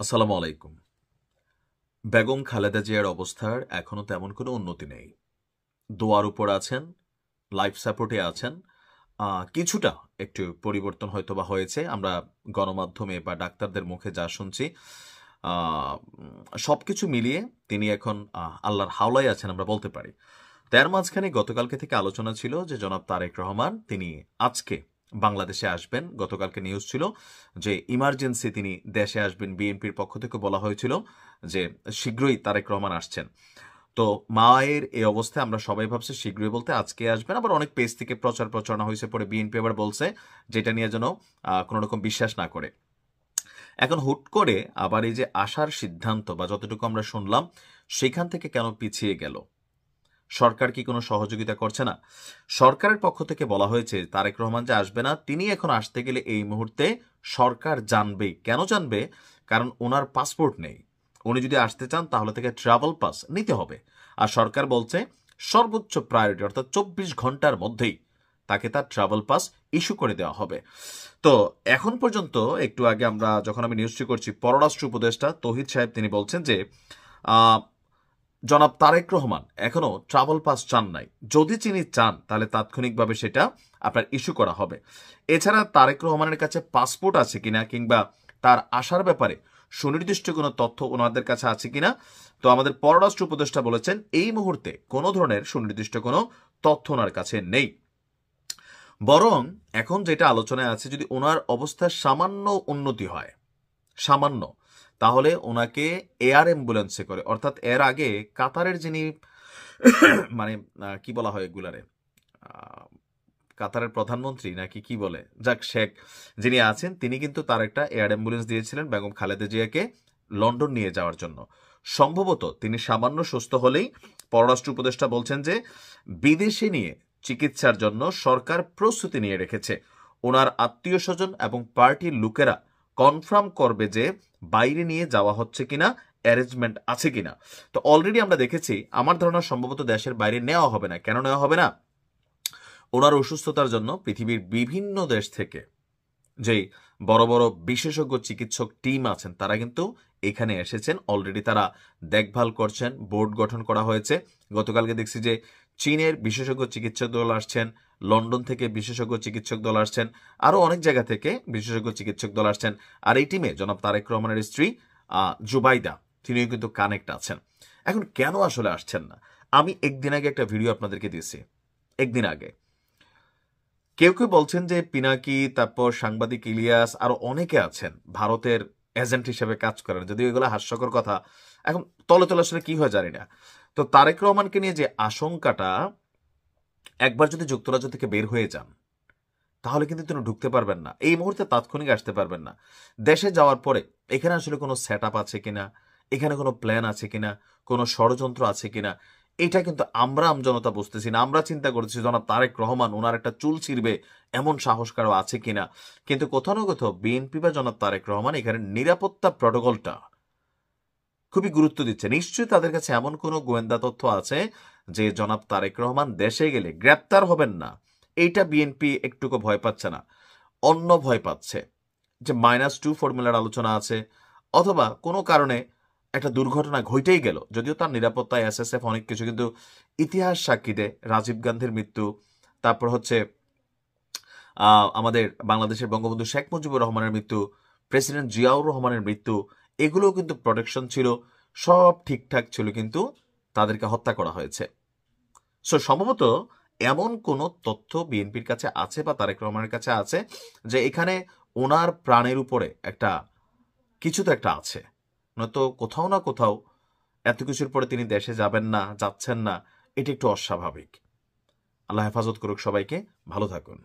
আসসালামু আলাইকুম। বেগম খালেদা জিয়ার অবস্থার এখনো তেমন কোনো উন্নতি নেই। দোয়ার উপর আছেন, লাইফ সাপোর্টে আছেন। কিছুটা একটু পরিবর্তন হয়তোবা হয়েছে। আমরা গণমাধ্যমে বা ডাক্তারদের মুখে যা শুনছি, সবকিছু মিলিয়ে তিনি এখন আল্লাহর হাওলায় আছেন আমরা বলতে পারি। তার মাঝখানে গতকালকে থেকে আলোচনা ছিল যে জনাব তারেক রহমান তিনি আজকে বাংলাদেশে আসবেন। গতকালকে নিউজ ছিল যে ইমার্জেন্সি তিনি দেশে আসবেন। বিএনপির পক্ষ থেকে বলা হয়েছিল যে শীঘ্রই তারেক রহমান আসছেন। তো মায়ের এই অবস্থায় আমরা সবাই ভাবছি শীঘ্রই বলতে আজকে আসবেন। আবার অনেক পেজ থেকে প্রচারণা হয়েছে, পরে বিএনপি আবার বলছে যেটা নিয়ে যেন কোনো রকম বিশ্বাস না করে। এখন হুট করে আবার এই যে আসার সিদ্ধান্ত বা যতটুকু আমরা শুনলাম সেখান থেকে কেন পিছিয়ে গেল? সরকার কি কোনো সহযোগিতা করছে না? সরকারের পক্ষ থেকে বলা হয়েছে তারেক রহমান যে আসবে না, তিনি এখন আসতে গেলে এই মুহূর্তে সরকার জানবেই। কেন জানবে? কারণ ওনার পাসপোর্ট নেই। উনি যদি আসতে চান তাহলে থেকে ট্রাভেল পাস নিতে হবে। আর সরকার বলছে সর্বোচ্চ প্রায়োরিটি অর্থাৎ 24 ঘন্টার মধ্যেই তাকে তার ট্রাভেল পাস ইস্যু করে দেওয়া হবে। তো এখন পর্যন্ত একটু আগে আমরা যখন আমি নিউজটি করছি, পররাষ্ট্র উপদেষ্টা তৌহিদ সাহেব তিনি বলছেন যে জনাব তারেক রহমান এখনো ট্রাভেল পাস চান নাই। যদি তিনি চান তাহলে তাৎক্ষণিকভাবে সেটা আপনার ইস্যু করা হবে। এছাড়া তারেক রহমানের কাছে পাসপোর্ট আছে কিনা কিংবা তার আসার ব্যাপারে সুনির্দিষ্ট কোনো তথ্য ওনাদের কাছে আছে কিনা, তো আমাদের পররাষ্ট্র উপদেষ্টা বলেছেন এই মুহূর্তে কোনো ধরনের সুনির্দিষ্ট কোনো তথ্য ওনার কাছে নেই। বরং এখন যেটা আলোচনায় আছে, যদি ওনার অবস্থার সামান্য উন্নতি হয়, সামান্য, তাহলে ওনাকে এয়ার অ্যাম্বুলেন্সে করে, অর্থাৎ এর আগে কাতারের যিনি মানে কি বলা হয় এগুলারে, কাতারের প্রধানমন্ত্রী নাকি কি বলে, যাক শেখ যিনি আছেন, তিনি কিন্তু তার একটা এয়ার অ্যাম্বুলেন্স দিয়েছিলেন বেগম খালেদা জিয়াকে লন্ডন নিয়ে যাওয়ার জন্য। সম্ভবত তিনি সামান্য সুস্থ হলেই পররাষ্ট্র উপদেষ্টা বলছেন যে বিদেশে নিয়ে চিকিৎসার জন্য সরকার প্রস্তুতি নিয়ে রেখেছে। ওনার আত্মীয় স্বজন এবং পার্টির লোকেরা কনফার্ম করবে যে বাইরে নিয়ে যাওয়া হচ্ছে কিনা, অ্যারেঞ্জমেন্ট আছে কিনা। তো অলরেডি আমরা দেখেছি, আমার ধারণা সম্ভবত দেশের বাইরে নেওয়া হবে না। কেন নেওয়া হবে না? ওনার অসুস্থতার জন্য পৃথিবীর বিভিন্ন দেশ থেকে যেই বড় বড় বিশেষজ্ঞ চিকিৎসক টিম আছেন তারা কিন্তু এখানে এসেছেন। অলরেডি তারা দেখভাল করছেন, বোর্ড গঠন করা হয়েছে। গতকালকে দেখছি যে চীনের বিশেষজ্ঞ চিকিৎসক দল আসছেন, লন্ডন থেকে বিশেষজ্ঞ চিকিৎসক দল আসছেন, আরও অনেক জায়গা থেকে বিশেষজ্ঞ চিকিৎসক দল আসছেন। আর এই টিমে জনাব তারেক রহমানের স্ত্রী জুবাইদা তিনিও কিন্তু কানেক্ট আছেন। এখন কেন আসলে আসছেন না? আমি একদিন আগে একটা ভিডিও আপনাদেরকে দিয়েছি, একদিন আগে। কেউ কেউ বলছেন যে পিনাকি, তারপর সাংবাদিক ইলিয়াস, আরো অনেকে আছেন ভারতের এজেন্ট হিসেবে কাজ করেন, যদিও এগুলো হাস্যকর কথা। এখন তলে তলে আসলে কি হয় জানি না। তো তারেক রহমানকে নিয়ে যে আশঙ্কাটা, একবার যদি যুক্তরাজ্য থেকে বের হয়ে যান তাহলে কিন্তু তিনি ঢুকতে পারবেন না, এই মুহূর্তে তাৎক্ষণিক আসতে পারবেন না। দেশে যাওয়ার পরে এখানে আসলে কোনো সেট আপ আছে কিনা, এখানে কোনো প্ল্যান আছে কিনা, কোনো ষড়যন্ত্র আছে কিনা, এটা কিন্তু আমরা আমজনতা বুঝতেছি না। আমরা চিন্তা করতেছি জনাব তারেক রহমান ওনার একটা চুল ছিঁড়বে এমন সাহস কারো আছে কিনা। কিন্তু কোথাও না কোথাও বিএনপি বা জনাব তারেক রহমান এখানে নিরাপত্তা প্রটোকলটা খুবই গুরুত্ব দিচ্ছে। নিশ্চয়ই তাদের কাছে এমন কোনো গোয়েন্দা তথ্য আছে যে জনাব তারেক রহমান দেশে গেলে গ্রেপ্তার হবেন না, এইটা বিএনপি একটুকু ভয় পাচ্ছে না। অন্য ভয় পাচ্ছে যে -2 ফর্মুলার আলোচনা আছে, অথবা কোনো কারণে একটা দুর্ঘটনা ঘটেই গেল, যদিও তার নিরাপত্তায় এসএসএফ অনেক কিছু, কিন্তু ইতিহাস সাক্ষী দেয় রাজীব গান্ধীর মৃত্যু, তারপর হচ্ছে আমাদের বাংলাদেশের বঙ্গবন্ধু শেখ মুজিবুর রহমানের মৃত্যু, প্রেসিডেন্ট জিয়াউর রহমানের মৃত্যু, এগুলোও কিন্তু প্রোটেকশন ছিল, সব ঠিকঠাক ছিল, কিন্তু তাদেরকে হত্যা করা হয়েছে। সো সম্ভবত এমন কোনো তথ্য বিএনপির কাছে আছে বা তারেক রহমানের কাছে আছে যে এখানে ওনার প্রাণের উপরে একটা কিছু তো একটা আছে। নয়তো কোথাও না কোথাও এত কিছুর পরে তিনি দেশে যাবেন না, যাচ্ছেন না, এটা একটু অস্বাভাবিক। আল্লাহ হেফাজত করুক সবাইকে, ভালো থাকুন।